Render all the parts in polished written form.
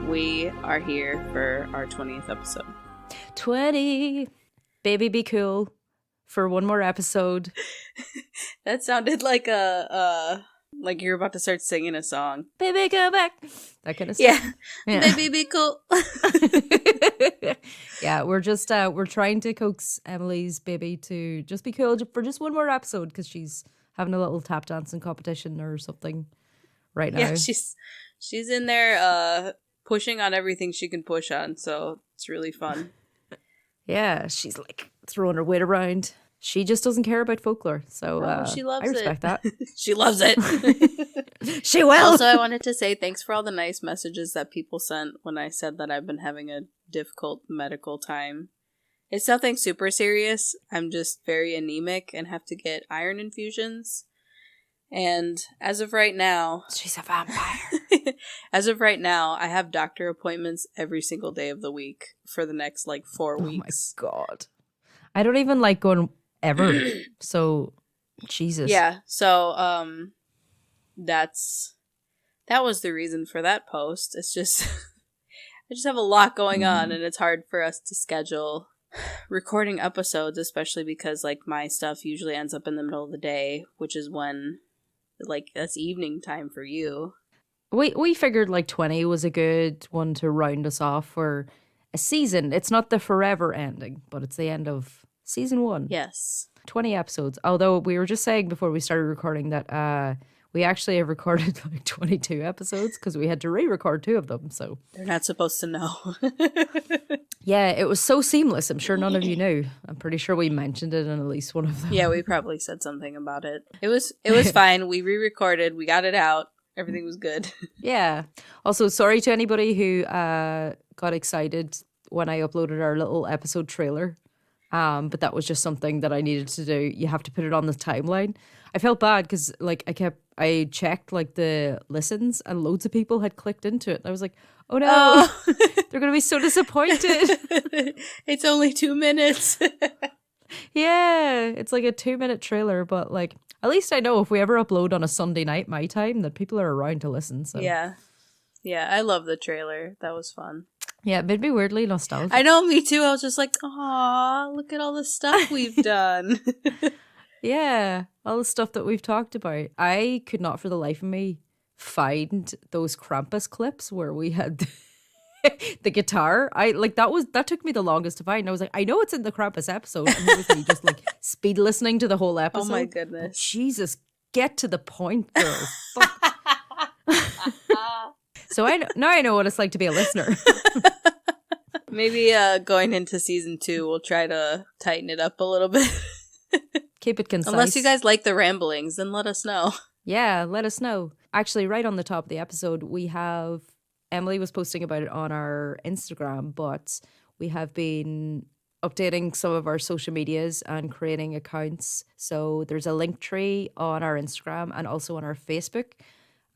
we are here for our 20th episode. 20. Baby, be cool for one more episode. That sounded like like you're about to start singing a song. Baby, go back. That kind of stuff. Yeah. Baby, be cool. Yeah, we're trying to coax Emily's baby to just be cool for just one more episode because she's having a little tap dancing competition or something right now. Yeah, she's in there pushing on everything she can push on, so it's really fun. Yeah, she's like throwing her weight around. She just doesn't care about folklore, so she loves I respect that. She loves it. She will. Also, I wanted to say thanks for all the nice messages that people sent when I said that I've been having a difficult medical time. It's nothing super serious. I'm just very anemic and have to get iron infusions. And as of right now... She's a vampire. As of right now, I have doctor appointments every single day of the week for the next, 4 weeks. Oh my God. I don't even like going ever. So, Jesus. Yeah, so, that was the reason for that post. It's just... I just have a lot going on, and it's hard for us to schedule recording episodes, especially because, my stuff usually ends up in the middle of the day, which is when... that's evening time for you. We figured 20 was a good one to round us off for a season. It's not the forever ending, but it's the end of season 1. Yes. 20 episodes. Although we were just saying before we started recording that we actually have recorded 22 episodes because we had to re-record 2 of them. So they're not supposed to know. Yeah, it was so seamless. I'm sure none of you knew. I'm pretty sure we mentioned it in at least one of them. Yeah, we probably said something about it. It was fine. We re-recorded. We got it out. Everything was good. Yeah. Also, sorry to anybody who got excited when I uploaded our little episode trailer. But that was just something that I needed to do. You have to put it on the timeline. I felt bad because I checked the listens and loads of people had clicked into it. And I was like, oh no, they're going to be so disappointed. It's only 2 minutes. Yeah, it's a 2-minute trailer, but at least I know if we ever upload on a Sunday night, my time, that people are around to listen. So yeah, I love the trailer. That was fun. Yeah, it made me weirdly nostalgic. I know, me too. I was just like, aw, look at all the stuff we've done. Yeah, all the stuff that we've talked about. I could not for the life of me find those Krampus clips where we had the guitar. That took me the longest to find. I was like, I know it's in the Krampus episode. And here was me just speed listening to the whole episode. Oh my goodness. But Jesus, get to the point, girls. So now I know what it's like to be a listener. Maybe going into season 2, we'll try to tighten it up a little bit. Keep it concise. Unless you guys like the ramblings, then let us know. Yeah, let us know. Actually, right on the top of the episode, we have... Emily was posting about it on our Instagram, but we have been updating some of our social medias and creating accounts. So there's a link tree on our Instagram and also on our Facebook.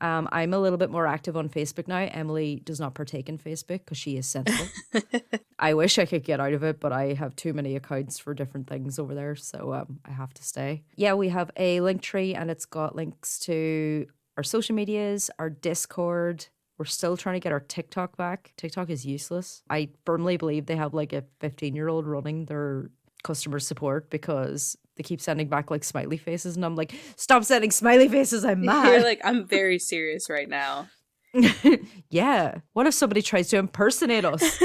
I'm a little bit more active on Facebook now. Emily does not partake in Facebook because she is sensible. I wish I could get out of it, but I have too many accounts for different things over there, so I have to stay. Yeah, we have a link tree and it's got links to our social medias, our Discord. We're still trying to get our TikTok back. TikTok is useless. I firmly believe they have a 15-year-old running their customer support because they keep sending back smiley faces, and I'm like, stop sending smiley faces, I'm mad. You're like, I'm very serious right now. Yeah. What if somebody tries to impersonate us?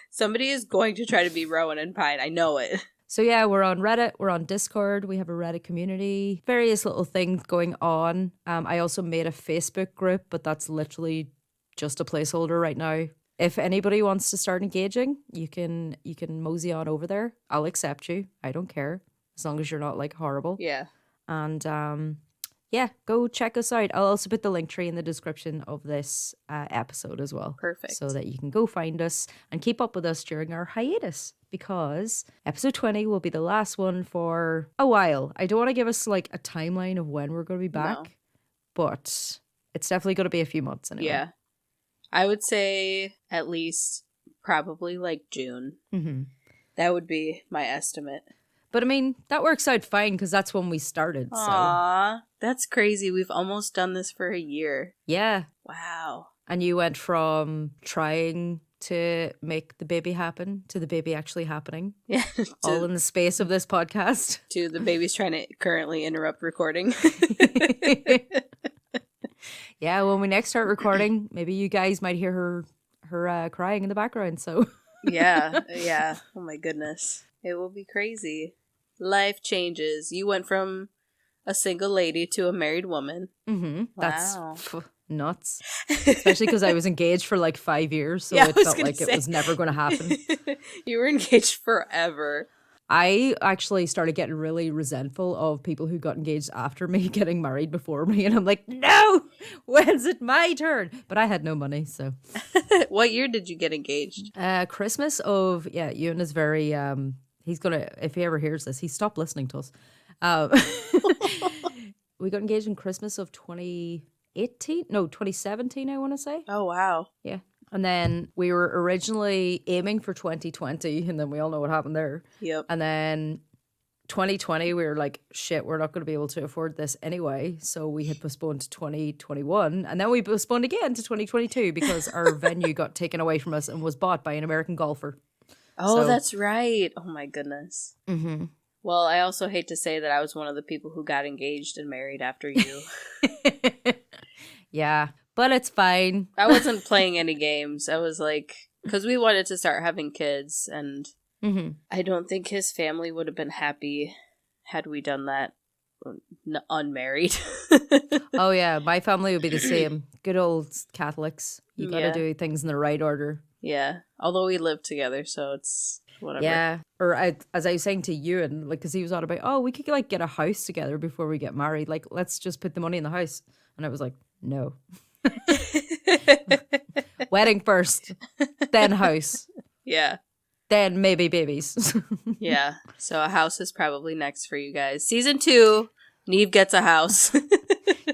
Somebody is going to try to be Rowan and Pine. I know it. So yeah, we're on Reddit, we're on Discord, we have a Reddit community, various little things going on. I also made a Facebook group, but that's literally just a placeholder right now. If anybody wants to start engaging, you can mosey on over there. I'll accept you. I don't care. As long as you're not horrible. Yeah. And yeah, go check us out. I'll also put the link tree in the description of this episode as well. Perfect. So that you can go find us and keep up with us during our hiatus. Because episode 20 will be the last one for a while. I don't want to give us a timeline of when we're going to be back. But it's definitely going to be a few months anyway. Yeah. I would say at least probably June. Mm-hmm. That would be my estimate. But I mean, that works out fine because that's when we started. Aww, that's crazy. We've almost done this for a year. Yeah. Wow. And you went from trying to make the baby happen to the baby actually happening. Yeah. All in the space of this podcast. To the baby's trying to currently interrupt recording. Yeah, when we next start recording, maybe you guys might hear her crying in the background. So yeah. Oh my goodness. It will be crazy. Life changes. You went from a single lady to a married woman. Mm-hmm. Wow. That's nuts. Especially because I was engaged for like 5 years, so Yeah, it felt like it was never going to happen. You were engaged forever. I actually started getting really resentful of people who got engaged after me getting married before me. And I'm like, no, when's it my turn? But I had no money, so. What year did you get engaged? Christmas of, Ewan is very, he's going to, if he ever hears this, he stopped listening to us. We got engaged in Christmas of 2017, I want to say. Oh, wow. Yeah. And then we were originally aiming for 2020, and then we all know what happened there. Yep. And then 2020, we were like, shit, we're not going to be able to afford this anyway. So we had postponed to 2021. And then we postponed again to 2022 because our venue got taken away from us and was bought by an American golfer. Oh, that's right. Oh, my goodness. Mm-hmm. Well, I also hate to say that I was one of the people who got engaged and married after you. Yeah, but it's fine. I wasn't playing any games. I was like, because we wanted to start having kids, and I don't think his family would have been happy had we done that unmarried. Oh, yeah, my family would be the same. Good old Catholics. You gotta do things in the right order. Yeah, although we live together, so it's whatever. Yeah, or as I was saying to Ewan, like, because he was on about, oh, we could like get a house together before we get married. Like, let's just put the money in the house. And I was like, no. Wedding first, then house. Yeah. Then maybe babies. Yeah. So a house is probably next for you guys. Season 2, Neve gets a house.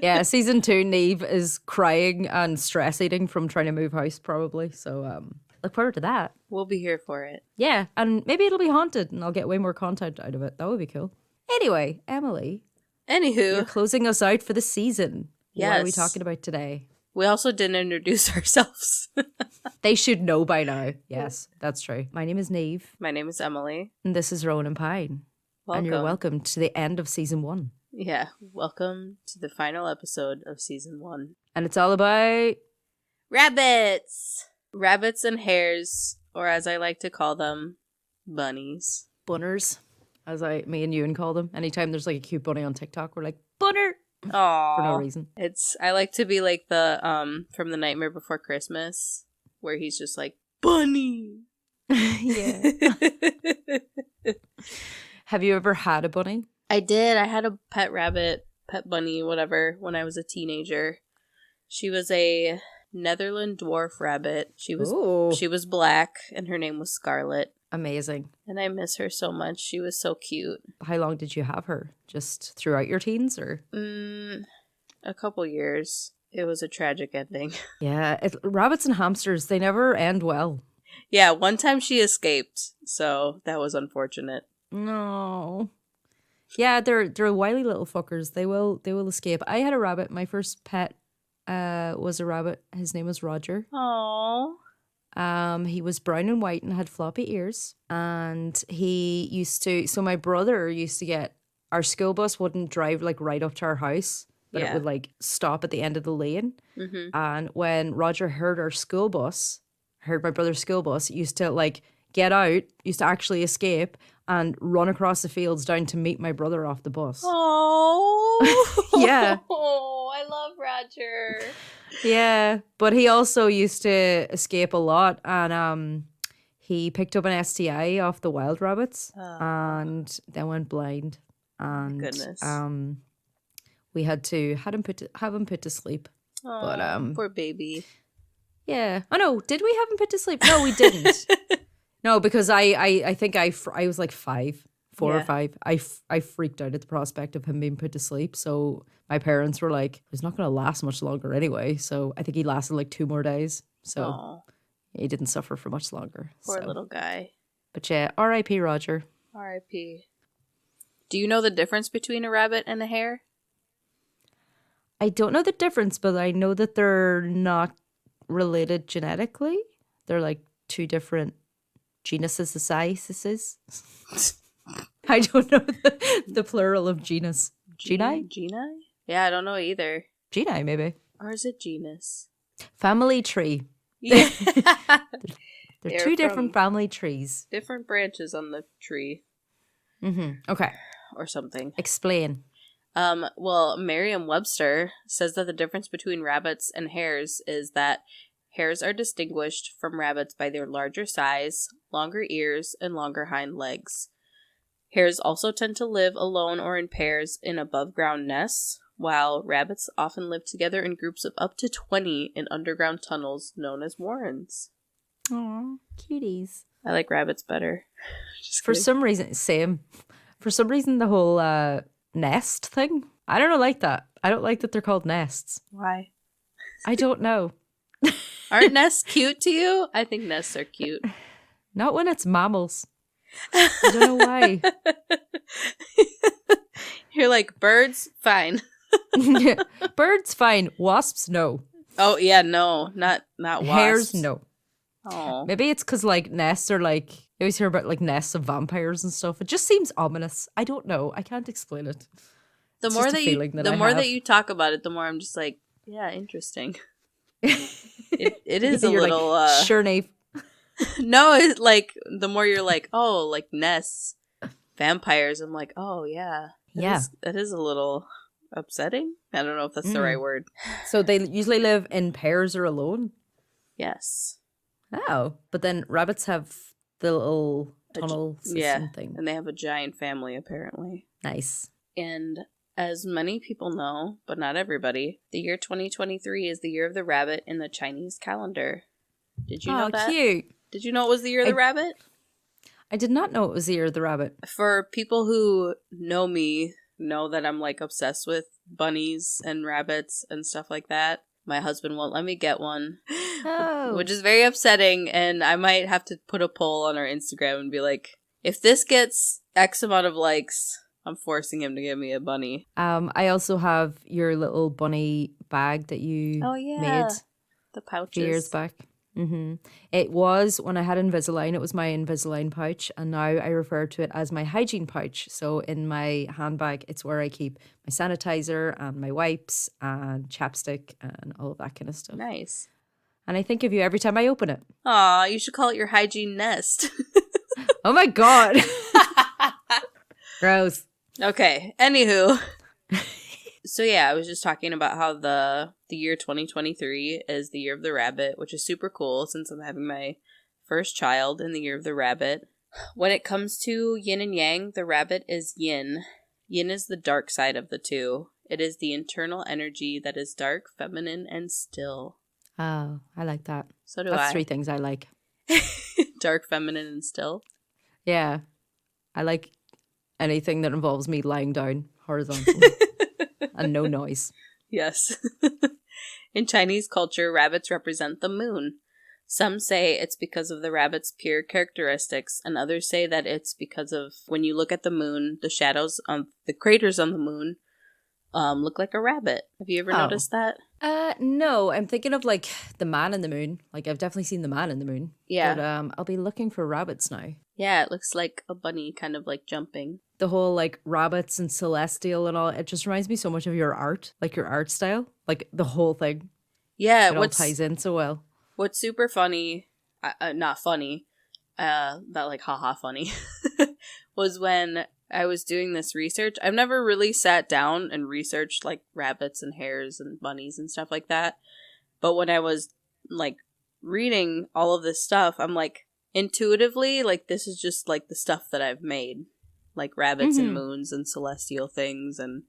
Yeah, season 2, Neve is crying and stress eating from trying to move house probably. So look forward to that. We'll be here for it. Yeah, and maybe it'll be haunted and I'll get way more content out of it. That would be cool. Anyway, Emily. Anywho. You're closing us out for the season. Yes. What are we talking about today? We also didn't introduce ourselves. They should know by now. Yes, that's true. My name is Neve. My name is Emily. And this is Rowan Pine. Welcome. And you're welcome to the end of season 1. Yeah, welcome to the final episode of season 1. And it's all about... rabbits! Rabbits and hares, or as I like to call them, bunnies. Bunners, as me and Ewan call them. Anytime there's like a cute bunny on TikTok, we're like, bunner! Aww. For no reason. I like to be like the, from The Nightmare Before Christmas, where he's just like, bunny! Yeah. Have you ever had a bunny? I did. I had a pet rabbit, pet bunny, whatever, when I was a teenager. She was a Netherland dwarf rabbit. She was black, and her name was Scarlet. Amazing. And I miss her so much. She was so cute. How long did you have her? Just throughout your teens, or? A couple years. It was a tragic ending. Yeah, rabbits and hamsters, they never end well. Yeah, one time she escaped, so that was unfortunate. No. Yeah, they're wily little fuckers. They will escape. I had a rabbit. My first pet was a rabbit. His name was Roger. Aww. He was brown and white and had floppy ears. And he used to, so my brother used to get, our school bus wouldn't drive like right up to our house, but it would like stop at the end of the lane. Mm-hmm. And when Roger heard my brother's school bus, used to like get out, used to actually escape and run across the fields down to meet my brother off the bus. Oh, yeah. Oh, I love Roger. Yeah, but he also used to escape a lot, and he picked up an STI off the wild rabbits, and then went blind. And goodness. We had to have him put to sleep. Oh, but poor baby. Yeah. Oh no, did we have him put to sleep? No, we didn't. No, because I think I was like 4 or 5. I freaked out at the prospect of him being put to sleep. So my parents were like, "He's not going to last much longer anyway." So I think he lasted like 2 more days. So he didn't suffer for much longer. Poor little guy. But yeah, R.I.P. Roger. R.I.P. Do you know the difference between a rabbit and a hare? I don't know the difference, but I know that they're not related genetically. They're like two different genuses, sizes. I don't know the plural of genus. Geni? Geni? Yeah, I don't know either. Geni, maybe. Or is it genus? Family tree. Yeah. They're two different family trees. Different branches on the tree. Okay. Or something. Explain. Well, Merriam-Webster says that the difference between rabbits and hares is that hares are distinguished from rabbits by their larger size, longer ears, and longer hind legs. Hares also tend to live alone or in pairs in above-ground nests, while rabbits often live together in groups of up to 20 in underground tunnels known as warrens. Aw, cuties. I like rabbits better. For some reason, same. For some reason, the whole nest thing, I don't like that. I don't like that they're called nests. Why? I don't know. Aren't nests cute to you? I think nests are cute. Not when it's mammals. I don't know why. You're like, birds? Fine. Birds, fine. Wasps, no. Oh, yeah, no. Not wasps. Hares, no. Oh. Maybe it's because, like, nests are, like, you always hear about, like, nests of vampires and stuff. It just seems ominous. I don't know. I can't explain it. The more that you talk about it, the more I'm just like, yeah, interesting. It is a little... Like, sure, Nave. No, it's like, the more you're like, oh, like nests, vampires, I'm like, oh, yeah. That is a little upsetting. I don't know if that's the right word. So they usually live in pairs or alone? Yes. Oh, but then rabbits have the little tunnel system thing. And they have a giant family, apparently. Nice. And as many people know, but not everybody, the year 2023 is the year of the rabbit in the Chinese calendar. Did you know that? Oh, cute. Did you know it was the year of the rabbit? I did not know it was the year of the rabbit. For people who know me, know that I'm like obsessed with bunnies and rabbits and stuff like that. My husband won't let me get one, which is very upsetting. And I might have to put a poll on our Instagram and be like, if this gets X amount of likes, I'm forcing him to give me a bunny. I also have your little bunny bag that you made. The pouches. 2 years back. It was, when I had Invisalign, it was my Invisalign pouch, and now I refer to it as my hygiene pouch. So in my handbag, it's where I keep my sanitizer and my wipes and chapstick and all of that kind of stuff. Nice. And I think of you every time I open it. Aw, you should call it your hygiene nest. Oh my God. Gross. Okay, anywho. So yeah, I was just talking about how the year 2023 is the year of the rabbit, which is super cool since I'm having my first child in the year of the rabbit. When it comes to yin and yang, the rabbit is yin. Yin is the dark side of the two. It is the internal energy that is dark, feminine, and still. Oh, I like that. So do That's I. 3 things I like. Dark, feminine, and still? Yeah. I like anything that involves me lying down horizontally. And no noise. Yes. In Chinese culture, rabbits represent the moon. Some say it's because of the rabbit's pure characteristics, and others say that it's because of when you look at the moon, the shadows on the craters on the moon look like a rabbit. Have you ever noticed that? No, I'm thinking of like the man in the moon. Like I've definitely seen the man in the moon. Yeah. But I'll be looking for rabbits now. Yeah, it looks like a bunny kind of like jumping. The whole like rabbits and celestial and all, it just reminds me so much of your art, like your art style, like the whole thing. Yeah, it all ties in so well. What's super funny, not funny, not like haha funny, was when I was doing this research. I've never really sat down and researched like rabbits and hares and bunnies and stuff like that. But when I was like reading all of this stuff, I'm like intuitively like this is just like the stuff that I've made. Like rabbits and moons and celestial things. And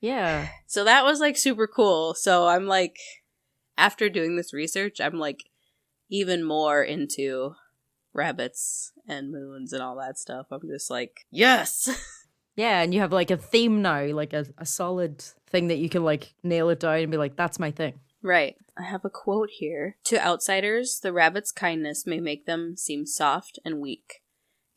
yeah. So that was like super cool. So I'm like, after doing this research, I'm like even more into rabbits and moons and all that stuff. I'm just like, yes. Yeah, and you have like a theme now, like a solid thing that you can like nail it down and be like, that's my thing. Right. I have a quote here. To outsiders, the rabbit's kindness may make them seem soft and weak.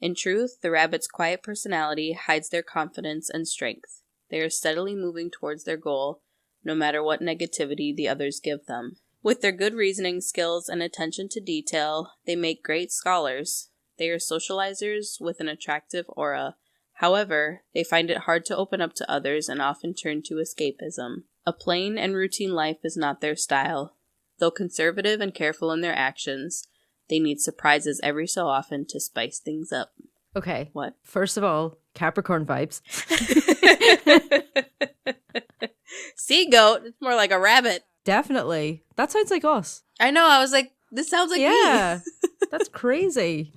In truth, the rabbit's quiet personality hides their confidence and strength. They are steadily moving towards their goal, no matter what negativity the others give them. With their good reasoning skills and attention to detail, they make great scholars. They are socializers with an attractive aura. However, they find it hard to open up to others and often turn to escapism. A plain and routine life is not their style. Though conservative and careful in their actions, they need surprises every so often to spice things up. Okay. What? First of all, Capricorn vibes. Sea goat. It's more like a rabbit. Definitely. That sounds like us. I know. I was like, this sounds like Yeah. me. That's crazy.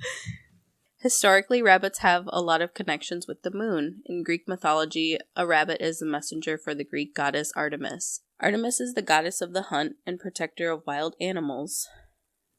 Historically, rabbits have a lot of connections with the moon. In Greek mythology, a rabbit is the messenger for the Greek goddess Artemis. Artemis is the goddess of the hunt and protector of wild animals.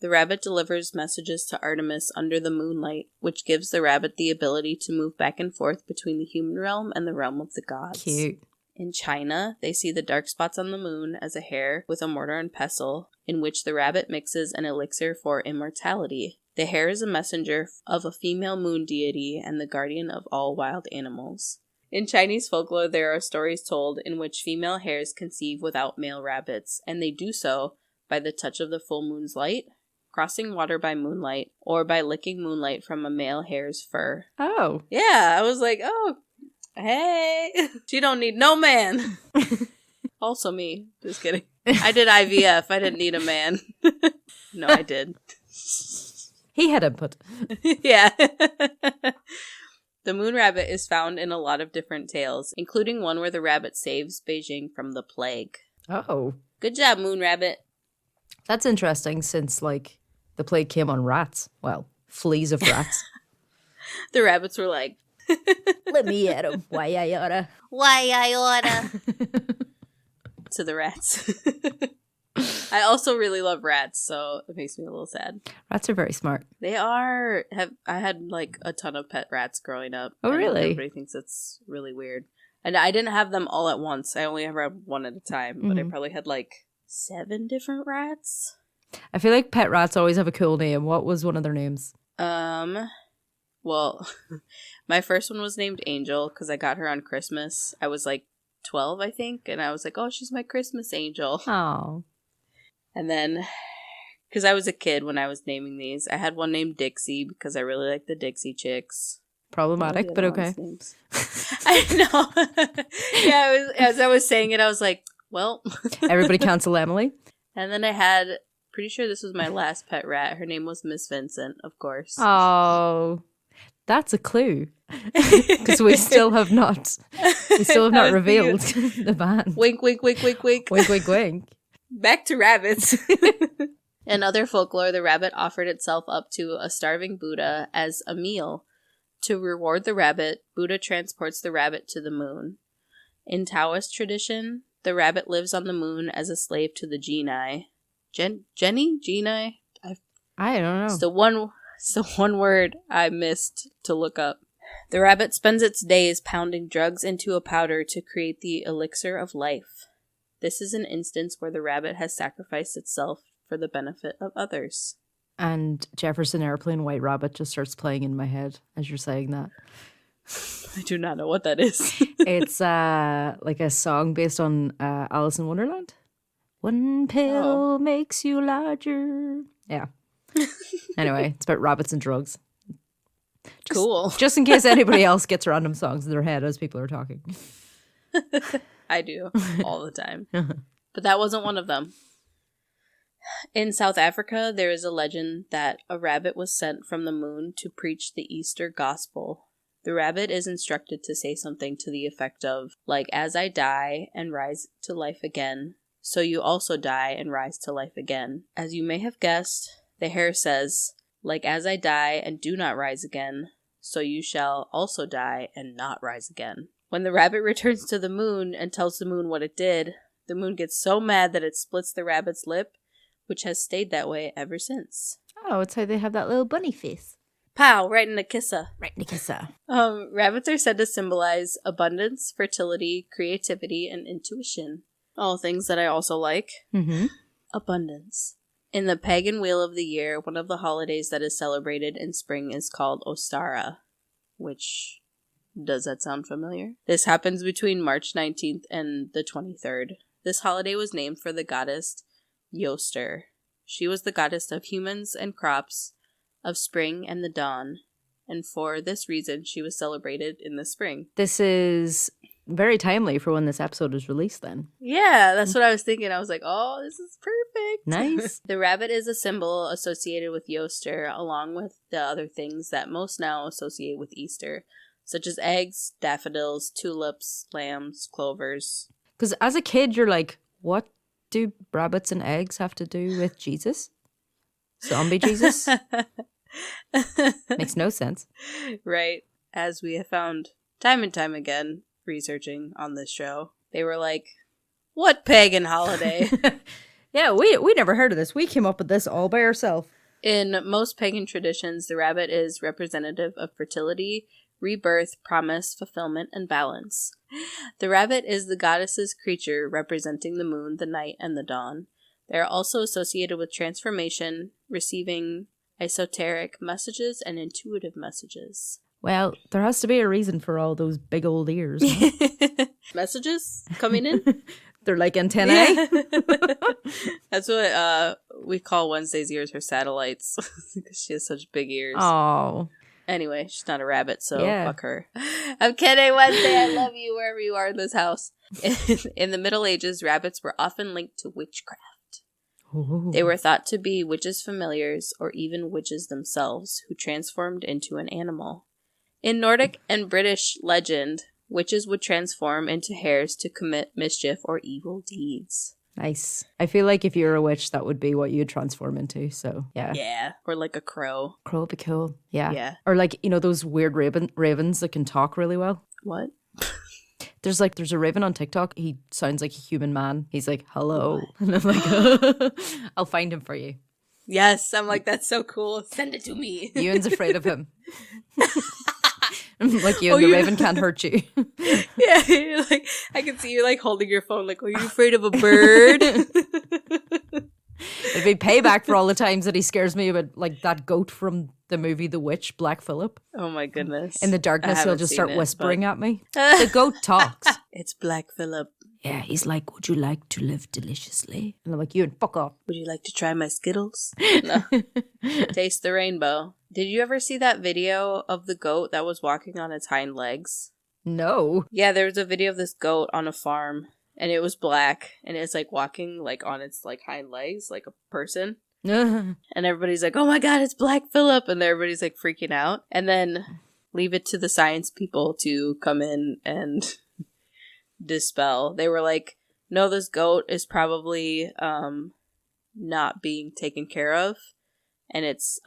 The rabbit delivers messages to Artemis under the moonlight, which gives the rabbit the ability to move back and forth between the human realm and the realm of the gods. Cute. In China, they see the dark spots on the moon as a hare with a mortar and pestle, in which the rabbit mixes an elixir for immortality. The hare is a messenger of a female moon deity and the guardian of all wild animals. In Chinese folklore, there are stories told in which female hares conceive without male rabbits, and they do so by the touch of the full moon's light, crossing water by moonlight, or by licking moonlight from a male hare's fur. Oh. Yeah, I was like, oh, hey, she don't need no man. Also me. Just kidding. I did IVF. I didn't need a man. No, I did. He had input. Yeah. The moon rabbit is found in a lot of different tales, including one where the rabbit saves Beijing from the plague. Oh. Good job, moon rabbit. That's interesting since, like, the plague came on rats. Well, fleas of rats. The rabbits were like, let me at him. Why I oughta. why I oughta. To the rats. I also really love rats, so it makes me a little sad. Rats are very smart. They are. I had like a ton of pet rats growing up. Oh, really? Everybody thinks it's really weird. And I didn't have them all at once. I only ever had one at a time. But I probably had like 7 different rats. I feel like pet rats always have a cool name. What was one of their names? Well, my first one was named Angel because I got her on Christmas. I was like 12, I think. And I was like, oh, she's my Christmas angel. Oh. And then, because I was a kid when I was naming these, I had one named Dixie because I really like the Dixie Chicks. Problematic, but okay. I know. Yeah, as I was saying it, I was like, well. Everybody cancel Emily. And then I had, pretty sure this was my last pet rat. Her name was Miss Vincent, of course. Oh, that's a clue. Because we still have not revealed the band. Wink, wink, wink, wink, wink. Wink, wink, wink. Back to rabbits. In other folklore, the rabbit offered itself up to a starving Buddha as a meal. To reward the rabbit, Buddha transports the rabbit to the moon. In Taoist tradition, the rabbit lives on the moon as a slave to the genii. Genii? I don't know. It's the one word I missed to look up. The rabbit spends its days pounding drugs into a powder to create the elixir of life. This is an instance where the rabbit has sacrificed itself for the benefit of others. And Jefferson Airplane White Rabbit just starts playing in my head as you're saying that. I do not know what that is. It's like a song based on Alice in Wonderland. One pill makes you larger. Yeah. Anyway, it's about rabbits and drugs. Cool. Just in case anybody else gets random songs in their head as people are talking. I do all the time. But that wasn't one of them. In South Africa, there is a legend that a rabbit was sent from the moon to preach the Easter gospel. The rabbit is instructed to say something to the effect of, like, as I die and rise to life again, so you also die and rise to life again. As you may have guessed, the hare says, like as I die and do not rise again, so you shall also die and not rise again. When the rabbit returns to the moon and tells the moon what it did, the moon gets so mad that it splits the rabbit's lip, which has stayed that way ever since. Oh, it's how they have that little bunny face. Pow! Right in the kissa. Right in the kissa. Rabbits are said to symbolize abundance, fertility, creativity, and intuition. All things that I also like. Mm-hmm. Abundance. In the pagan wheel of the year, one of the holidays that is celebrated in spring is called Ostara, which... does that sound familiar? This happens between March 19th and the 23rd. This holiday was named for the goddess Yoster. She was the goddess of humans and crops, of spring and the dawn, and for this reason she was celebrated in the spring. This is very timely for when this episode is released then. Yeah, that's what I was thinking. I was like, oh, this is perfect. Nice. The rabbit is a symbol associated with Yoster, along with the other things that most now associate with Easter, such as eggs, daffodils, tulips, lambs, clovers. Because as a kid, you're like, what do rabbits and eggs have to do with Jesus? Zombie Jesus? Makes no sense. Right. As we have found time and time again, researching on this show, they were like, what pagan holiday? Yeah, we never heard of this. We came up with this all by ourselves. In most pagan traditions, the rabbit is representative of fertility, rebirth, promise, fulfillment, and balance. The rabbit is the goddess's creature representing the moon, the night, and the dawn. They are also associated with transformation, receiving esoteric messages and intuitive messages. Well, there has to be a reason for all those big old ears. Messages coming in? They're like antennae. Yeah. That's what we call Wednesday's ears her satellites, because she has such big ears. Oh. Anyway, she's not a rabbit, so Yeah. fuck her. I'm kidding, Wednesday. I love you wherever you are in this house. In the Middle Ages, rabbits were often linked to witchcraft. Ooh. They were thought to be witches' familiars, or even witches themselves, who transformed into an animal. In Nordic and British legend, witches would transform into hares to commit mischief or evil deeds. Nice. I feel like if you were a witch, that would be what you'd transform into. So, yeah. Yeah. Or like a crow. Crow would be cool. Yeah. Yeah. Or like, you know, those weird ravens that can talk really well. What? There's a raven on TikTok. He sounds like a human man. He's like, hello. And I'm like, I'll find him for you. Yes. I'm like, that's so cool. Send it to me. Ewan's afraid of him. Like you, the raven can't hurt you. Yeah, you're like, I can see you like holding your phone like, are you afraid of a bird? It'd be payback for all the times that he scares me about like that goat from the movie The Witch, Black Phillip. Oh my goodness. In the I darkness, he'll haven't just seen start it, whispering at me. The goat talks. It's Black Phillip. Yeah, he's like, would you like to live deliciously? And I'm like, Ewan, fuck off. Would you like to try my Skittles? No. Taste the rainbow. Did you ever see that video of the goat that was walking on its hind legs? No. Yeah, there was a video of this goat on a farm, and it was black, and it's like walking like on its like hind legs, like a person. And everybody's like, oh my god, it's Black Phillip, and everybody's like freaking out. And then leave it to the science people to come in and dispel. They were like, no, this goat is probably not being taken care of, and it's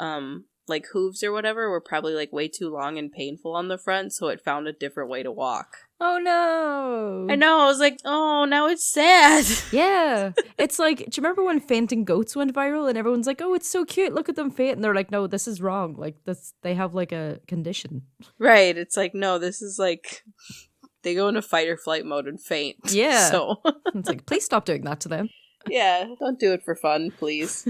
like hooves or whatever were probably like way too long and painful on the front, so it found a different way to walk. Oh no. I know, I was like, oh, now it's sad. Yeah. It's like, do you remember when fainting goats went viral and everyone's like, oh, it's so cute, look at them faint, and they're like, no, this is wrong, like this, they have like a condition. Right, it's like, no, this is like, they go into fight or flight mode and faint. Yeah. So It's like, please stop doing that to them. yeah, don't do it for fun, please.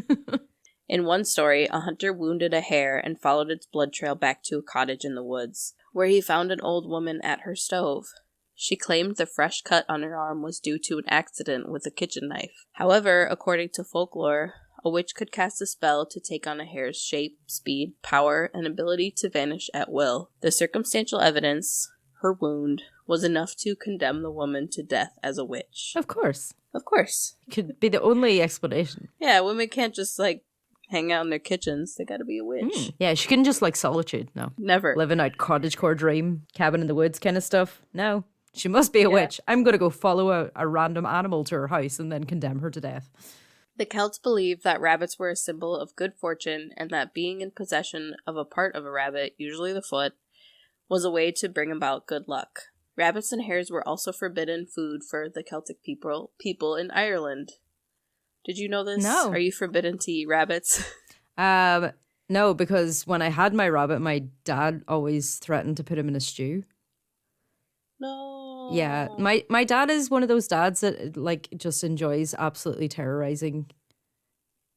In one story, a hunter wounded a hare and followed its blood trail back to a cottage in the woods, where he found an old woman at her stove. She claimed the fresh cut on her arm was due to an accident with a kitchen knife. However, according to folklore, a witch could cast a spell to take on a hare's shape, speed, power, and ability to vanish at will. The circumstantial evidence, her wound, was enough to condemn the woman to death as a witch. Of course. Of course. Could be the only explanation. Yeah, women can't just, like, hang out in their kitchens. They gotta be a witch. Yeah, she couldn't just like solitude. No. Never. Living out cottagecore dream, cabin in the woods kind of stuff. No. She must be a witch. I'm going to go follow a random animal to her house and then condemn her to death. The Celts believed that rabbits were a symbol of good fortune and that being in possession of a part of a rabbit, usually the foot, was a way to bring about good luck. Rabbits and hares were also forbidden food for the Celtic people in Ireland. Did you know this? No. Are you forbidden to eat rabbits? No, because when I had my rabbit, my dad always threatened to put him in a stew. No. Yeah, my dad is one of those dads that like just enjoys absolutely terrorizing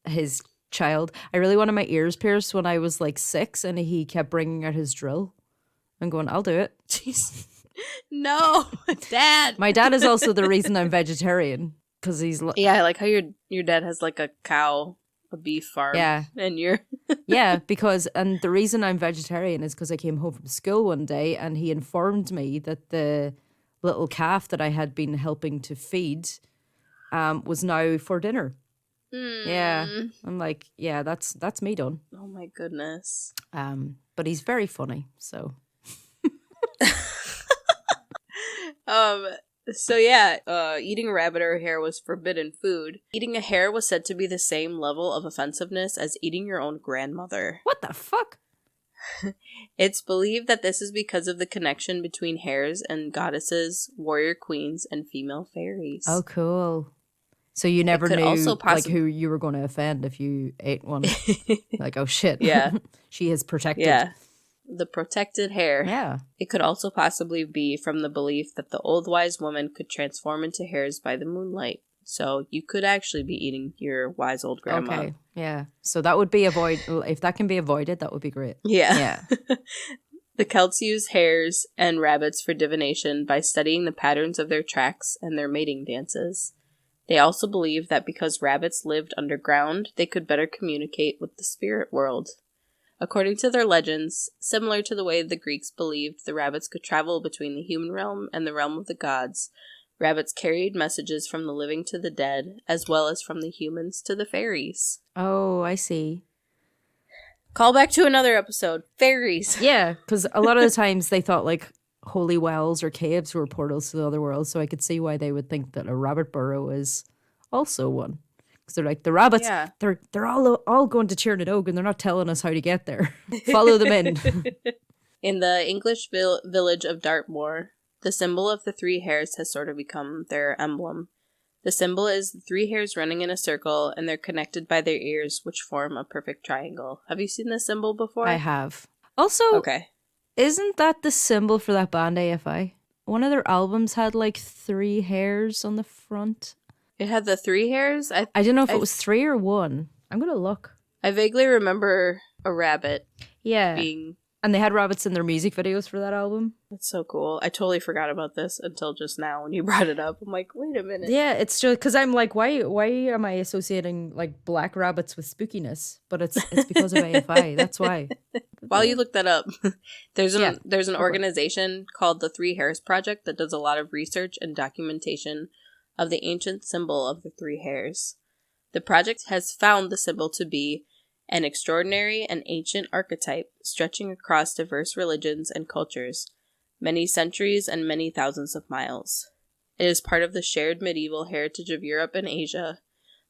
his child. I really wanted my ears pierced when I was like 6, and he kept bringing out his drill. I'm going, I'll do it. Jeez. No, Dad. My dad is also the reason I'm vegetarian. because he's Yeah, I like how your dad has like a cow, a beef farm. Yeah. And you're Yeah, because and the reason I'm vegetarian is because I came home from school one day and he informed me that the little calf that I had been helping to feed was now for dinner. Yeah, I'm like, yeah, that's me done. Oh my goodness. But he's very funny, so. So yeah, eating a rabbit or a hare was forbidden food. Eating a hare was said to be the same level of offensiveness as eating your own grandmother. What the fuck? It's believed that this is because of the connection between hares and goddesses, warrior queens, and female fairies. Oh, cool. So you never knew also like who you were going to offend if you ate one. Like, oh shit. Yeah. She is protected. Yeah. The protected hare. Yeah. It could also possibly be from the belief that the old wise woman could transform into hares by the moonlight. So you could actually be eating your wise old grandma. Okay. Yeah. So that would be if that can be avoided, that would be great. Yeah. Yeah. The Celts used hares and rabbits for divination by studying the patterns of their tracks and their mating dances. They also believed that because rabbits lived underground, they could better communicate with the spirit world. According to their legends, similar to the way the Greeks believed the rabbits could travel between the human realm and the realm of the gods, rabbits carried messages from the living to the dead, as well as from the humans to the fairies. Oh, I see. Call back to another episode. Fairies. Yeah, because a lot of the times they thought like holy wells or caves were portals to the other world, so I could see why they would think that a rabbit burrow is also one. Because they're like, the rabbits, Yeah. they're all going to Chernadogue and they're not telling us how to get there. Follow them in. In the English village of Dartmoor, the symbol of the three hares has sort of become their emblem. The symbol is the three hares running in a circle, and they're connected by their ears, which form a perfect triangle. Have you seen this symbol before? I have. Also, Okay. isn't that the symbol for that band AFI? One of their albums had like 3 hares on the front. It had the 3 hares? I don't know if it was 3 or 1. I'm going to look. I vaguely remember a rabbit Yeah. being... And they had rabbits in their music videos for that album. That's so cool. I totally forgot about this until just now when you brought it up. I'm like, wait a minute. Yeah, it's just because I'm like, why am I associating like black rabbits with spookiness? But it's because of AFI. That's why. While you look that up, there's an organization called the Three Hares Project that does a lot of research and documentation of the ancient symbol of the 3 hares. The project has found the symbol to be an extraordinary and ancient archetype stretching across diverse religions and cultures, many centuries and many thousands of miles. It is part of the shared medieval heritage of Europe and Asia,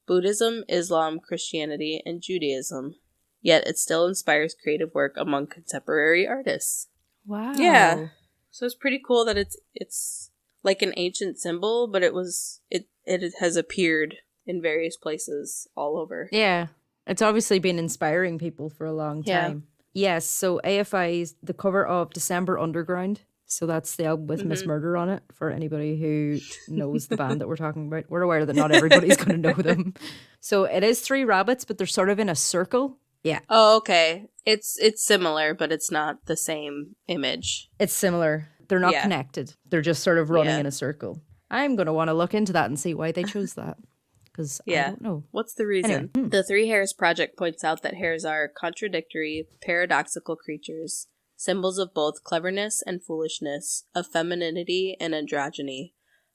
Buddhism, Islam, Christianity, and Judaism. Yet it still inspires creative work among contemporary artists. Wow. Yeah. So it's pretty cool that it's like an ancient symbol, but it has appeared in various places all over. Yeah. It's obviously been inspiring people for a long time. Yeah. Yes, so AFI's the cover of December Underground. So that's the album with Miss Murder on it for anybody who knows the band that we're talking about. We're aware that not everybody's going to know them. So it is 3 rabbits, but they're sort of in a circle. Yeah. Oh, okay. It's similar, but it's not the same image. It's similar. They're not connected. They're just sort of running Yeah. in a circle. I'm going to want to look into that and see why they chose that. Because I don't know. What's the reason? Anyway. The Three Hares Project points out that hares are contradictory, paradoxical creatures, symbols of both cleverness and foolishness, of femininity and androgyny,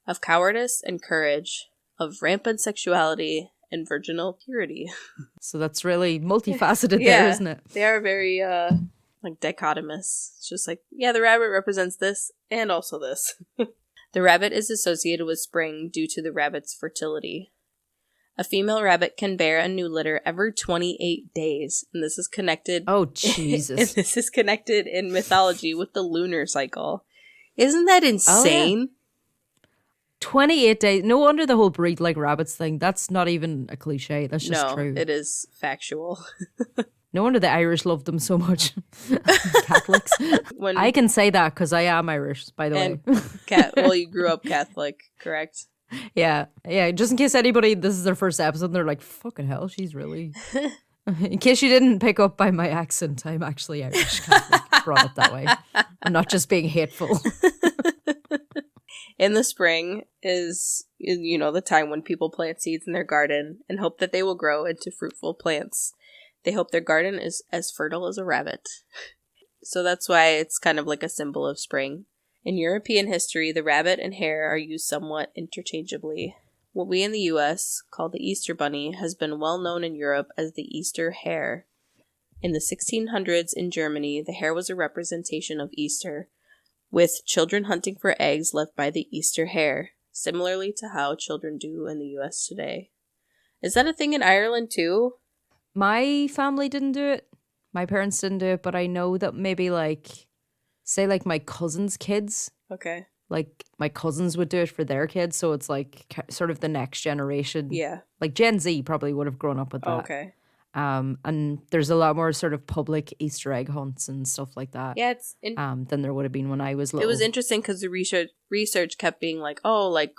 of cowardice and courage, of rampant sexuality and virginal purity. So that's really multifaceted there, isn't it? They are very, like, dichotomous. It's just like, yeah, the rabbit represents this and also this. The rabbit is associated with spring due to the rabbit's fertility. A female rabbit can bear a new litter every 28 days, and this is connected. Oh, Jesus. And this is connected in mythology with the lunar cycle. Isn't that insane? Oh, yeah. 28 days. No wonder the whole breed like rabbits thing. That's not even a cliche. That's just true. It is factual. No wonder the Irish loved them so much. Catholics. I can say that because I am Irish, by the way. Well, you grew up Catholic, correct? Yeah. Just in case anybody, this is their first episode, and they're like, fucking hell, she's really... In case you didn't pick up by my accent, I'm actually Irish Catholic. Brought up that way. I'm not just being hateful. In the spring is, the time when people plant seeds in their garden and hope that they will grow into fruitful plants. They hope their garden is as fertile as a rabbit. So that's why it's kind of like a symbol of spring. In European history, the rabbit and hare are used somewhat interchangeably. What we in the U.S. call the Easter Bunny has been well known in Europe as the Easter hare. In the 1600s in Germany, the hare was a representation of Easter, with children hunting for eggs left by the Easter hare, similarly to how children do in the U.S. today. Is that a thing in Ireland too? My family didn't do it. My parents didn't do it, but I know that maybe say my cousin's kids. Okay. Like my cousins would do it for their kids, so it's like sort of the next generation. Yeah. Like Gen Z probably would have grown up with that. Okay. And there's a lot more sort of public Easter egg hunts and stuff like that. Yeah, than there would have been when I was little. It was interesting because the research kept being like, oh, like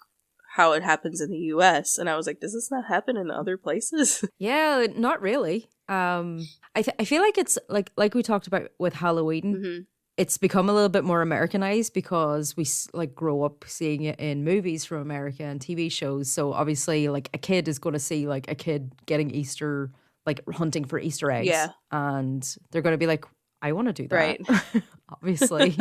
how it happens in the U.S. And I was like, does this not happen in other places? Yeah, not really. I feel like it's like we talked about with Halloween. Mm-hmm. It's become a little bit more Americanized because we grow up seeing it in movies from America and TV shows. So obviously, like a kid is going to see like a kid getting Easter, like hunting for Easter eggs. Yeah. And they're going to be like, I want to do that. Right. Obviously.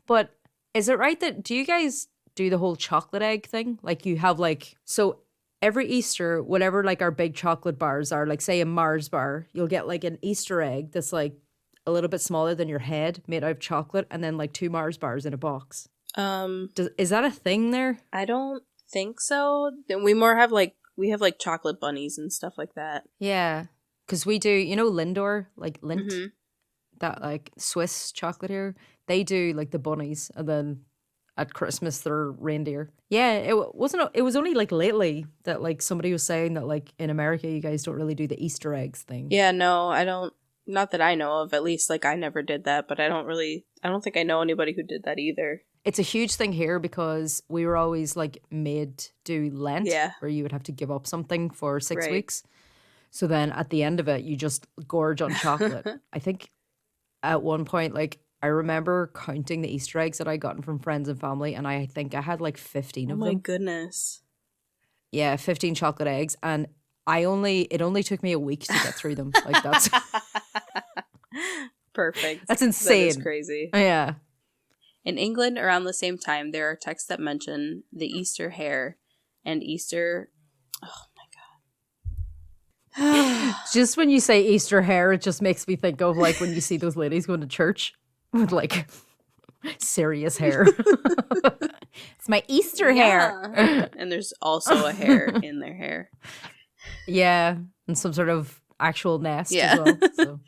But is it right that, do you guys do the whole chocolate egg thing? Like you have so every Easter, whatever like our big chocolate bars are, like say a Mars bar, you'll get like an Easter egg that's like a little bit smaller than your head, made out of chocolate, and then like 2 Mars bars in a box. Is that a thing there? I don't think so. We more have we have chocolate bunnies and stuff like that. Yeah, because we do, Lindor, like Lindt, Mm-hmm. that like Swiss chocolate here. They do like the bunnies, and then at Christmas they're reindeer. Yeah, it was only like lately that like somebody was saying that like in America you guys don't really do the Easter eggs thing. Yeah, no, I don't. Not that I know of. At least I never did that, but I don't think I know anybody who did that either. It's a huge thing here because we were always like made do Lent, where you would have to give up something for 6 weeks. So then at the end of it, you just gorge on chocolate. I think at one point, I remember counting the Easter eggs that I gotten from friends and family, and I think I had 15 of them. Oh my goodness. Yeah, 15 chocolate eggs, and it only took me a week to get through them. That's perfect. That's insane. That is crazy. Yeah. In England, around the same time, there are texts that mention the Easter hare and Easter. Oh my god! Just when you say Easter hare, it just makes me think of when you see those ladies going to church with serious hair. It's my Easter hair. And there's also a hare in their hair. Yeah, and some sort of actual nest as well. So.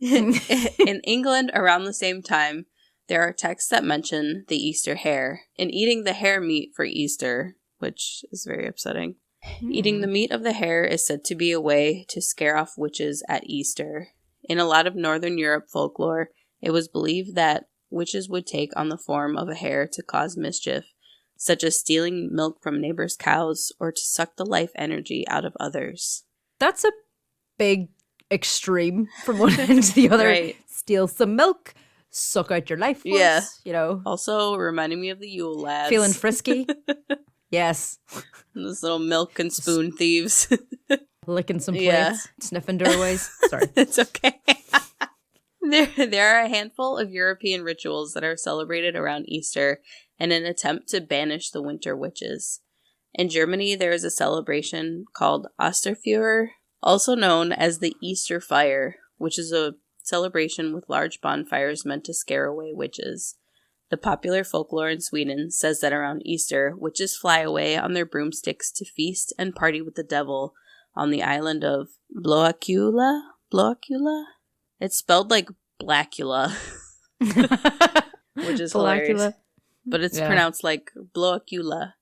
In England, around the same time, there are texts that mention the Easter hare and eating the hare meat for Easter, which is very upsetting. Eating the meat of the hare is said to be a way to scare off witches at Easter. In a lot of Northern Europe folklore, it was believed that witches would take on the form of a hare to cause mischief, such as stealing milk from neighbors' cows or to suck the life energy out of others. That's a big extreme from one end to the other. Right. Steal some milk, suck out your life force, Also reminding me of the Yule Lads. Feeling frisky. Yes. Those little milk and spoon thieves. Licking some plates, sniffing doorways. Sorry. It's okay. There are a handful of European rituals that are celebrated around Easter in an attempt to banish the winter witches. In Germany, there is a celebration called Osterfeuer, also known as the Easter Fire, which is a celebration with large bonfires meant to scare away witches. The popular folklore in Sweden says that around Easter, witches fly away on their broomsticks to feast and party with the devil on the island of Blåkulla? It's spelled like Blackula, which is hilarious. But it's pronounced like Blåkulla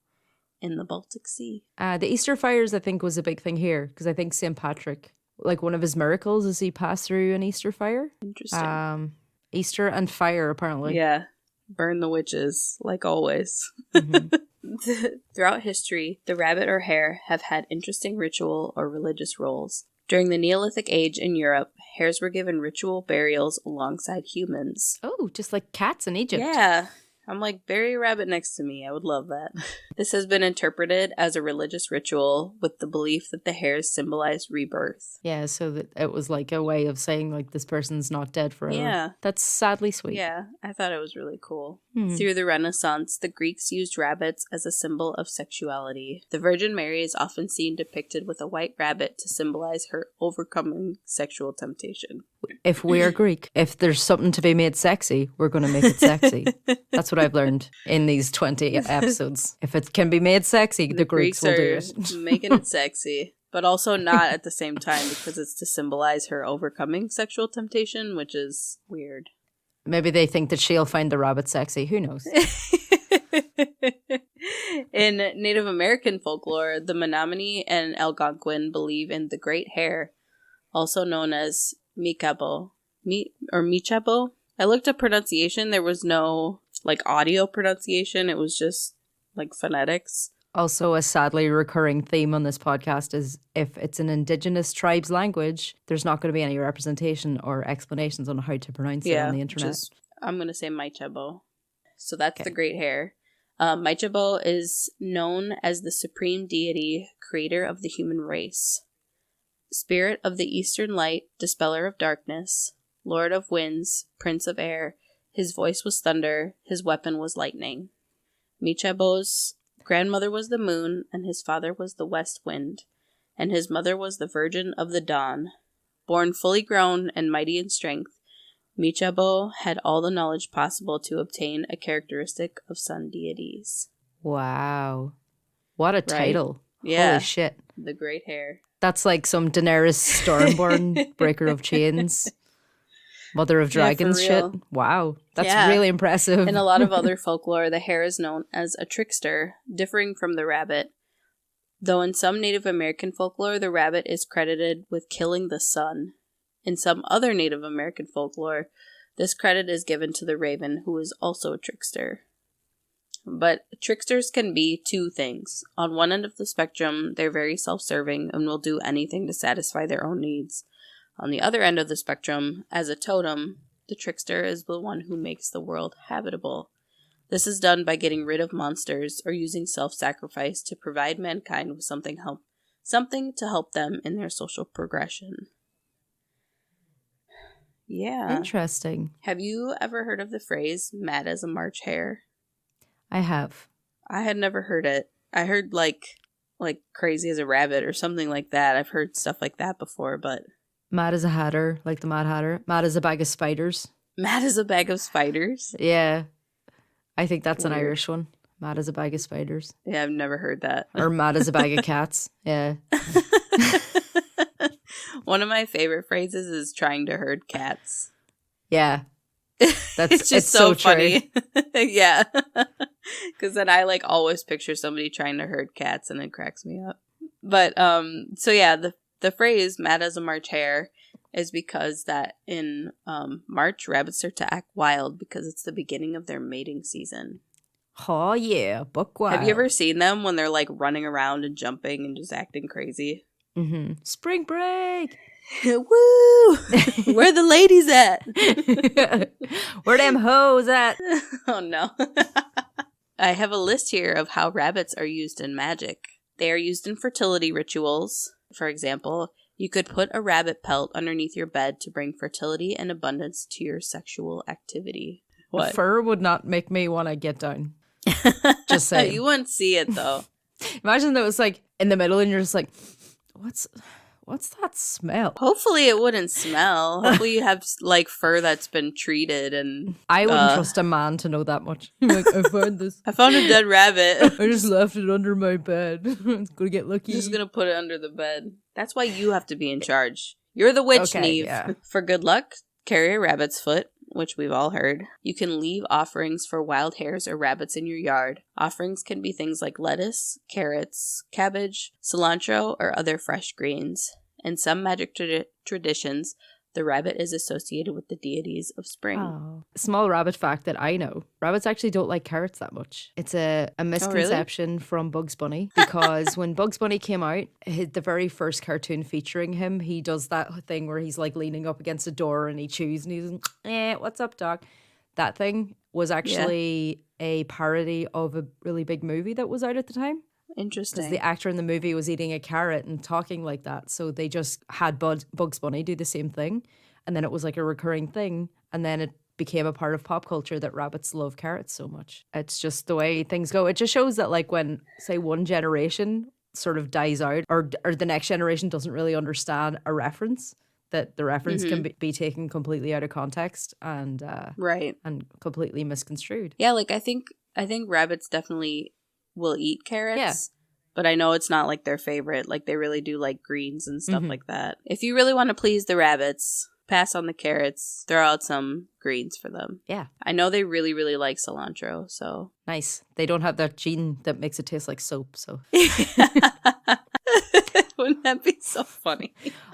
in the Baltic Sea. The Easter fires, I think, was a big thing here because I think St. Patrick, one of his miracles is he passed through an Easter fire. Interesting. Easter and fire, apparently. Yeah. Burn the witches, like always. Mm-hmm. Throughout history, the rabbit or hare have had interesting ritual or religious roles. During the Neolithic Age in Europe, hares were given ritual burials alongside humans. Oh, just like cats in Egypt. Yeah. I'm like, bury a rabbit next to me. I would love that. This has been interpreted as a religious ritual with the belief that the hares symbolize rebirth. Yeah, so that it was like a way of saying like this person's not dead forever. Yeah. That's sadly sweet. Yeah, I thought it was really cool. Through the Renaissance, the Greeks used rabbits as a symbol of sexuality. The Virgin Mary is often seen depicted with a white rabbit to symbolize her overcoming sexual temptation. If we're Greek, if there's something to be made sexy, we're going to make it sexy. That's what I've learned in these 20 episodes. If it can be made sexy, the Greeks will do it. Making it sexy, but also not at the same time because it's to symbolize her overcoming sexual temptation, which is weird. Maybe they think that she'll find the rabbit sexy. Who knows? In Native American folklore, the Menominee and Algonquin believe in the Great Hare, also known as Michabo. Michabo? I looked up pronunciation. There was no audio pronunciation. It was just phonetics. Also, a sadly recurring theme on this podcast is if it's an indigenous tribe's language, there's not going to be any representation or explanations on how to pronounce it on the internet. I'm going to say Mychabo. So that's the Great Hare. Mychabo is known as the supreme deity, creator of the human race. Spirit of the eastern light, dispeller of darkness, lord of winds, prince of air. His voice was thunder, his weapon was lightning. Michabo's grandmother was the moon, and his father was the west wind, and his mother was the virgin of the dawn. Born fully grown and mighty in strength, Michabo had all the knowledge possible to obtain a characteristic of sun deities. Wow. What a title. Yeah. Holy shit. The Great Hare. That's like some Daenerys Stormborn, breaker of chains, mother of dragons shit. Wow. That's really impressive. In a lot of other folklore, the hare is known as a trickster, differing from the rabbit. Though in some Native American folklore, the rabbit is credited with killing the sun. In some other Native American folklore, this credit is given to the raven, who is also a trickster. But tricksters can be two things. On one end of the spectrum, they're very self-serving and will do anything to satisfy their own needs. On the other end of the spectrum, as a totem, the trickster is the one who makes the world habitable. This is done by getting rid of monsters or using self-sacrifice to provide mankind with something to help them in their social progression. Yeah. Interesting. Have you ever heard of the phrase, mad as a March hare? I have. I had never heard it. I heard like crazy as a rabbit or something like that. I've heard stuff like that before, but... Mad as a hatter, like the Mad Hatter. Mad as a bag of spiders. Mad as a bag of spiders? Yeah. I think that's Weird. an Irish one. Mad as a bag of spiders. Yeah, I've never heard that. Or mad as a bag of cats. Yeah. One of my favorite phrases is trying to herd cats. Yeah. It's just so funny. Yeah. Because then I always picture somebody trying to herd cats and it cracks me up. But so yeah, the phrase mad as a March hare is because that in March rabbits start to act wild because it's the beginning of their mating season. Oh yeah, buck wild. Have you ever seen them when they're running around and jumping and just acting crazy? Mm-hmm. Spring break. Woo! Where the ladies at? Where them hoes at? Oh no. I have a list here of how rabbits are used in magic. They are used in fertility rituals. For example, you could put a rabbit pelt underneath your bed to bring fertility and abundance to your sexual activity. What? Fur would not make me want to get down. Just saying. You wouldn't see it though. Imagine that it was in the middle and you're just like, what's that smell? Hopefully it wouldn't smell. Hopefully you have fur that's been treated and... I wouldn't trust a man to know that much. I found this. I found a dead rabbit. I just left it under my bed. It's gonna get lucky. I'm just gonna put it under the bed. That's why you have to be in charge. You're the witch, Neve. Yeah. For good luck, carry a rabbit's foot, which we've all heard. You can leave offerings for wild hares or rabbits in your yard. Offerings can be things like lettuce, carrots, cabbage, cilantro, or other fresh greens. In some magic traditions, the rabbit is associated with the deities of spring. Oh. Small rabbit fact that I know. Rabbits actually don't like carrots that much. It's a misconception from Bugs Bunny because when Bugs Bunny came out, the very first cartoon featuring him, he does that thing where he's leaning up against a door and he chews and he's what's up, dog? That thing. was actually a parody of a really big movie that was out at the time. Interesting. Because the actor in the movie was eating a carrot and talking like that. So they just had Bugs Bunny do the same thing. And then it was like a recurring thing. And then it became a part of pop culture that rabbits love carrots so much. It's just the way things go. It just shows that like when, say, one generation sort of dies out or the next generation doesn't really understand a reference, that the reference can be taken completely out of context and right, and completely misconstrued. Yeah, like I think rabbits definitely will eat carrots. Yeah. But I know it's not like their favorite. Like they really do like greens and stuff like that. If you really want to please the rabbits, pass on the carrots, throw out some greens for them. Yeah. I know they really, really like cilantro, so. Nice. They don't have that gene that makes it taste like soap, so. Wouldn't that be so funny?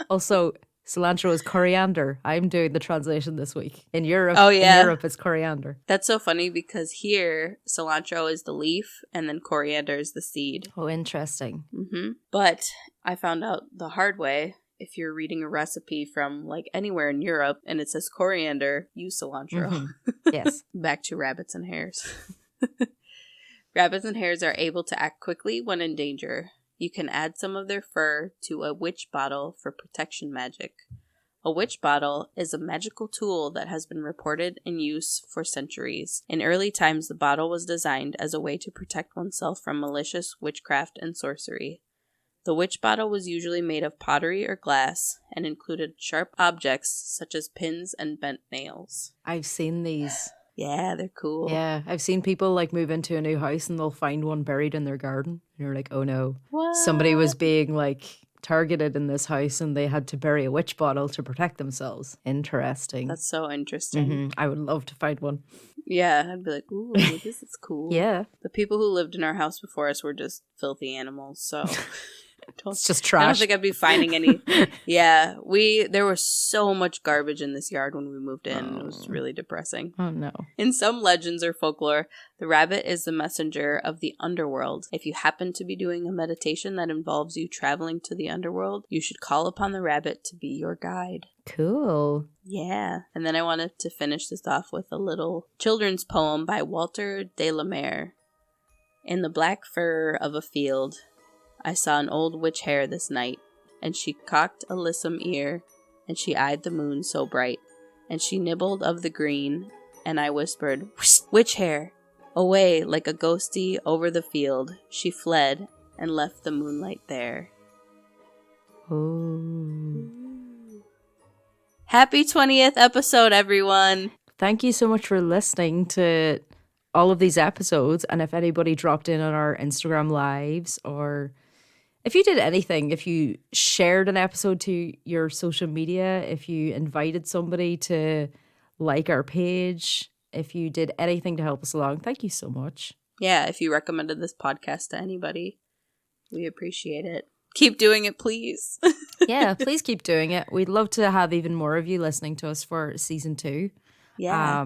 Also, cilantro is coriander. I'm doing the translation this week. In Europe, in Europe it's coriander. That's so funny because here, cilantro is the leaf and then coriander is the seed. Oh, interesting. Mm-hmm. But I found out the hard way. If you're reading a recipe from like anywhere in Europe and it says coriander, use cilantro. Mm-hmm. Yes. Back to rabbits and hares. Rabbits and hares are able to act quickly when in danger. You can add some of their fur to a witch bottle for protection magic. A witch bottle is a magical tool that has been reported in use for centuries. In early times, the bottle was designed as a way to protect oneself from malicious witchcraft and sorcery. The witch bottle was usually made of pottery or glass and included sharp objects such as pins and bent nails. I've seen these. Yeah, they're cool. Yeah, I've seen people like move into a new house and they'll find one buried in their garden. And you're like, oh no. What? Somebody was being like targeted in this house and they had to bury a witch bottle to protect themselves. Interesting. That's so interesting. Mm-hmm. I would love to find one. Yeah, I'd be like, ooh, this is cool. Yeah. The people who lived in our house before us were just filthy animals, so... It's just trash. I don't think I'd be finding any. Yeah, there was so much garbage in this yard when we moved in. It was really depressing. Oh no. In some legends or folklore, the rabbit is the messenger of the underworld. If you happen to be doing a meditation that involves you traveling to the underworld, you should call upon the rabbit to be your guide. Cool. Yeah. And then I wanted to finish this off with a little children's poem by Walter de la Mare. In the black fur of a field, I saw an old witch hare this night, and she cocked a lissom ear, and she eyed the moon so bright, and she nibbled of the green, and I whispered, "Witch hare!" Away like a ghostie over the field, she fled and left the moonlight there. Oh. Happy 20th episode, everyone! Thank you so much for listening to all of these episodes, and if anybody dropped in on our Instagram lives or... if you did anything, if you shared an episode to your social media, if you invited somebody to like our page, if you did anything to help us along, thank you so much. Yeah, if you recommended this podcast to anybody, we appreciate it. Keep doing it, please. Yeah, please keep doing it. We'd love to have even more of you listening to us for season 2. Yeah.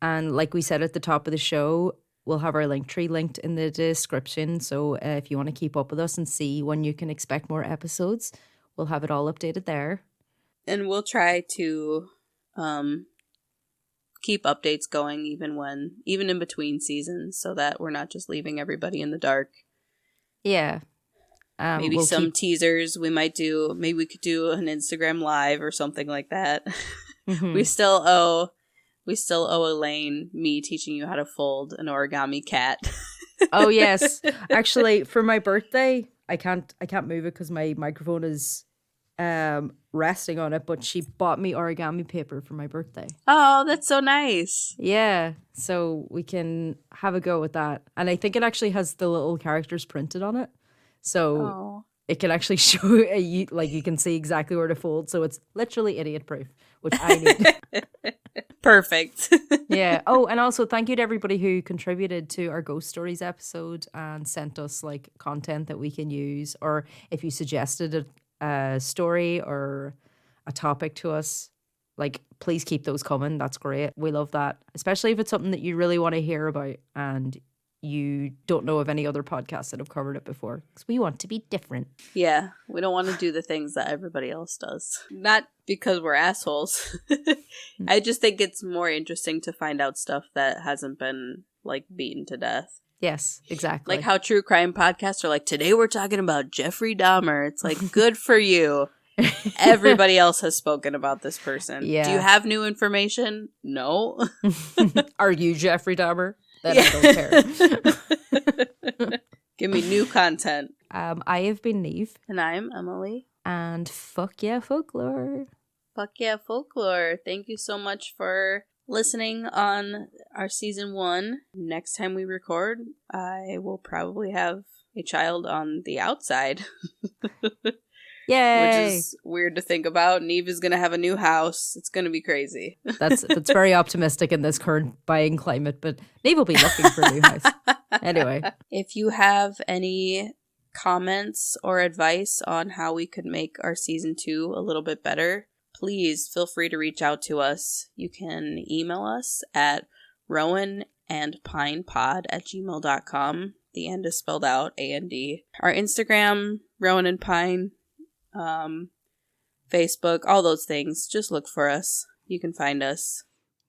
And like we said at the top of the show, we'll have our Linktree linked in the description. So if you want to keep up with us and see when you can expect more episodes, we'll have it all updated there. And we'll try to keep updates going even in between seasons, so that we're not just leaving everybody in the dark. Yeah. Maybe some teasers we might do. Maybe we could do an Instagram live or something like that. Mm-hmm. We still owe Elaine me teaching you how to fold an origami cat. Oh yes, actually, for my birthday, I can't move it because my microphone is resting on it. But she bought me origami paper for my birthday. Oh, that's so nice. Yeah, so we can have a go with that, and I think it actually has the little characters printed on it, so it can actually show you, like, you can see exactly where to fold. So it's literally idiot proof, which I need. Perfect. Yeah. Oh, and also thank you to everybody who contributed to our Ghost Stories episode and sent us like content that we can use, or if you suggested a story or a topic to us, like, please keep those coming. That's great. We love that, especially if it's something that you really want to hear about and you don't know of any other podcasts that have covered it before. Because we want to be different. Yeah, we don't want to do the things that everybody else does. Not because we're assholes. I just think it's more interesting to find out stuff that hasn't been, like, beaten to death. Yes, exactly. Like how true crime podcasts are like, today we're talking about Jeffrey Dahmer. It's like, good for you. Everybody else has spoken about this person. Yeah. Do you have new information? No. Are you Jeffrey Dahmer? Then I don't care. Give me new content. I have been Neve. And I'm Emily. And fuck yeah, folklore. Fuck yeah, folklore. Thank you so much for listening on our season 1. Next time we record, I will probably have a child on the outside. Yay! Which is weird to think about. Neve is going to have a new house. It's going to be crazy. That's very optimistic in this current buying climate, but Neve will be looking for a new house. Anyway. If you have any comments or advice on how we could make our season 2 a little bit better, please feel free to reach out to us. You can email us at rowanandpinepod@gmail.com. The end is spelled out, A-N-D. Our Instagram, Rowan and Pine. Facebook, all those things. Just look for us. You can find us.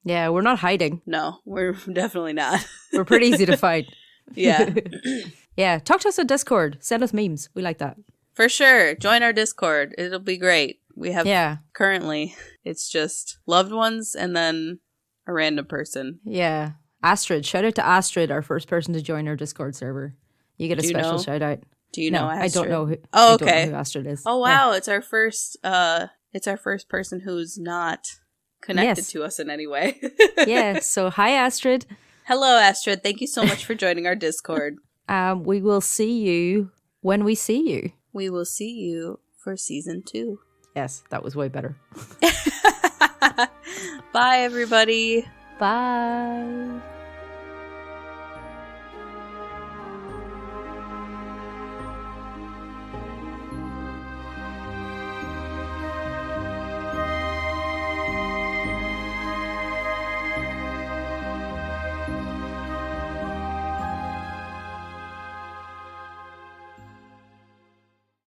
Yeah, we're not hiding. No, we're definitely not. We're pretty easy to find. Yeah. Yeah, talk to us on Discord. Send us memes. We like that. For sure. Join our Discord. It'll be great. We have currently, it's just loved ones and then a random person. Yeah. Astrid. Shout out to Astrid, our first person to join our Discord server. You get a special shout out. Do you know Astrid? I don't know who. Oh, okay. I don't know who Astrid is. Oh wow, it's our first. It's our first person who's not connected to us in any way. Yeah. So hi, Astrid. Hello, Astrid. Thank you so much for joining our Discord. We will see you when we see you. We will see you for season 2. Yes, that was way better. Bye, everybody. Bye.